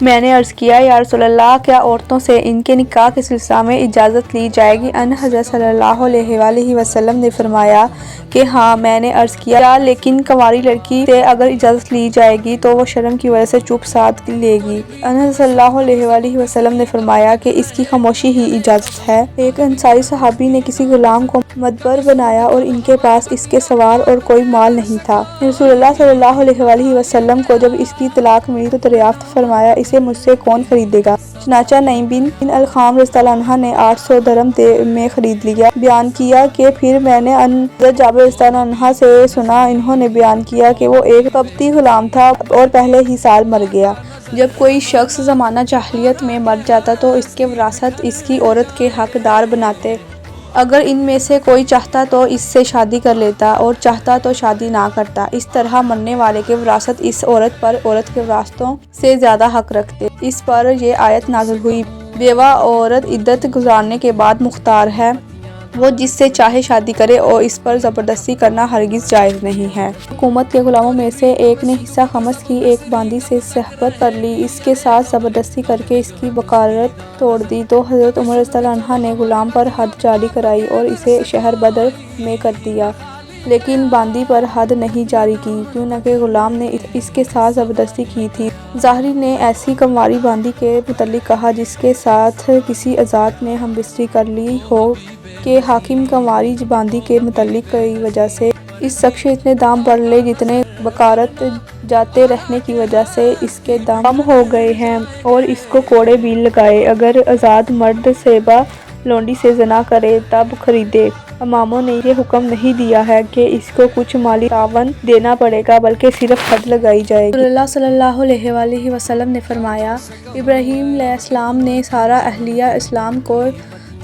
میں نے عرض کیا یا رسول اللہ کیا عورتوں سے ان کے نکاح کے سلسلہ میں اجازت لی جائے گی؟ ان حضرت صلی اللہ علیہ وآلہ وسلم نے فرمایا کہ ہاں۔ میں نے عرض کیا کیا لیکن کنواری لڑکی سے اگر اجازت لی جائے گی تو وہ شرم کی وجہ سے چپ سادھ لے گی؟ ان حضرت صلی اللہ علیہ وآلہ وسلم نے فرمایا کہ اس کی خاموشی ہی اجازت ہے۔ ایک انصاری صحابی نے کسی غلام کو مدبر بنایا اور ان کے پاس اس کے سوار اور کوئی مال نہیں تھا۔ رسول اللہ صلی اللہ علیہ وآلہ وسلم کو جب اس کی اطلاع ملی تو دریافت فرمایا اسے مجھ سے کون خریدے گا؟ چنانچہ نعیم بن الخام رضی اللہ عنہ نے 800 درہم میں خرید لیا۔ بیان کیا کہ پھر میں نے حضرت جابر رضی اللہ عنہ سے سنا، انہوں نے بیان کیا کہ وہ ایک قبطی غلام تھا اور پہلے ہی سال مر گیا۔ جب کوئی شخص زمانہ جاہلیت میں مر جاتا تو اس کے وراثت اس کی عورت کے حقدار بناتے۔ اگر ان میں سے کوئی چاہتا تو اس سے شادی کر لیتا اور چاہتا تو شادی نہ کرتا۔ اس طرح مرنے والے کے وراثت اس عورت پر عورت کے وراثتوں سے زیادہ حق رکھتے۔ اس پر یہ آیت نازل ہوئی، بیوہ عورت عدت گزارنے کے بعد مختار ہے، وہ جس سے چاہے شادی کرے اور اس پر زبردستی کرنا ہرگز جائز نہیں ہے۔ حکومت کے غلاموں میں سے ایک نے حصہ خمس کی ایک باندی سے صحبت کر لی، اس کے ساتھ زبردستی کر کے اس کی بکارت توڑ دی تو حضرت عمر رضی اللہ عنہ نے غلام پر حد جاری کرائی اور اسے شہر بدر میں کر دیا، لیکن باندی پر حد نہیں جاری کی کیونکہ غلام نے اس کے ساتھ زبردستی کی تھی۔ ظاہری نے ایسی کنواری باندی کے متعلق کہا جس کے ساتھ کسی آزاد نے ہم بستری کر لی ہو کہ حاکم کنواری باندی کے متعلق کی وجہ سے اس شخص کے اتنے دام بڑھ لے جتنے بکارت جاتے رہنے کی وجہ سے اس کے دام کم ہو گئے ہیں اور اس کو کوڑے بھی لگائے۔ اگر آزاد مرد سیبہ لونڈی سے زنا کرے تب خریدے۔ اماموں نے یہ حکم نہیں دیا ہے کہ اس کو کچھ مالی تعاون دینا پڑے گا بلکہ صرف حد لگائی جائے گی۔ رسول اللہ صلی اللہ علیہ وآلہ وسلم نے فرمایا، ابراہیم علیہ السلام نے سارا اہلیہ اسلام کو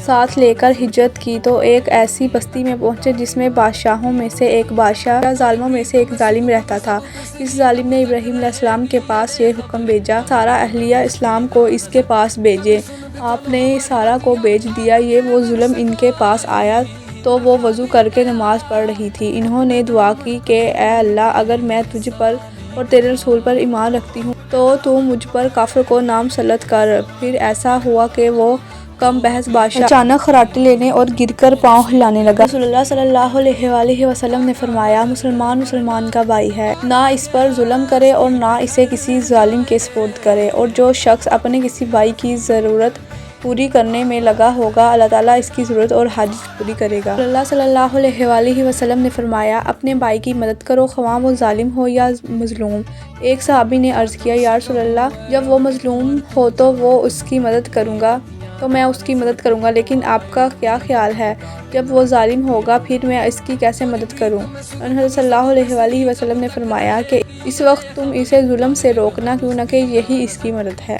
ساتھ لے کر ہجرت کی تو ایک ایسی بستی میں پہنچے جس میں بادشاہوں میں سے ایک بادشاہ یا ظالموں میں سے ایک ظالم رہتا تھا۔ اس ظالم نے ابراہیم علیہ السلام کے پاس یہ حکم بھیجا، سارا اہلیہ اسلام کو اس کے پاس بھیجے۔ آپ نے سارا کو بھیج دیا۔ یہ وہ ظالم ان کے پاس آیا تو وہ وضو کر کے نماز پڑھ رہی تھی۔ انہوں نے دعا کی کہ اے اللہ، اگر میں تجھ پر اور تیرے رسول پر ایمان رکھتی ہوں تو مجھ پر کافر کو نہ مسلط کر۔ پھر ایسا ہوا کہ وہ کم بحث بادشاہ اچانک خراٹے لینے اور گر کر پاؤں ہلانے لگا۔ رسول اللہ صلی اللہ علیہ وآلہ وسلم نے فرمایا، مسلمان کا بھائی ہے، نہ اس پر ظلم کرے اور نہ اسے کسی ظالم کے سپرد کرے، اور جو شخص اپنے کسی بھائی کی ضرورت پوری کرنے میں لگا ہوگا اللہ تعالیٰ اس کی ضرورت اور حاجت پوری کرے گا۔ رسول اللہ صلی اللہ علیہ وآلہ وسلم نے فرمایا، اپنے بھائی کی مدد کرو خواہ وہ ظالم ہو یا مظلوم۔ ایک صحابی نے عرض کیا، یا رسول اللہ، جب وہ مظلوم ہو تو اس کی مدد کروں گا، لیکن آپ کا کیا خیال ہے جب وہ ظالم ہوگا پھر میں اس کی کیسے مدد کروں؟ حضرت صلی اللہ علیہ وآلہ وسلم نے فرمایا کہ اس وقت تم اسے ظلم سے روکنا کیونکہ یہی اس کی مدد ہے۔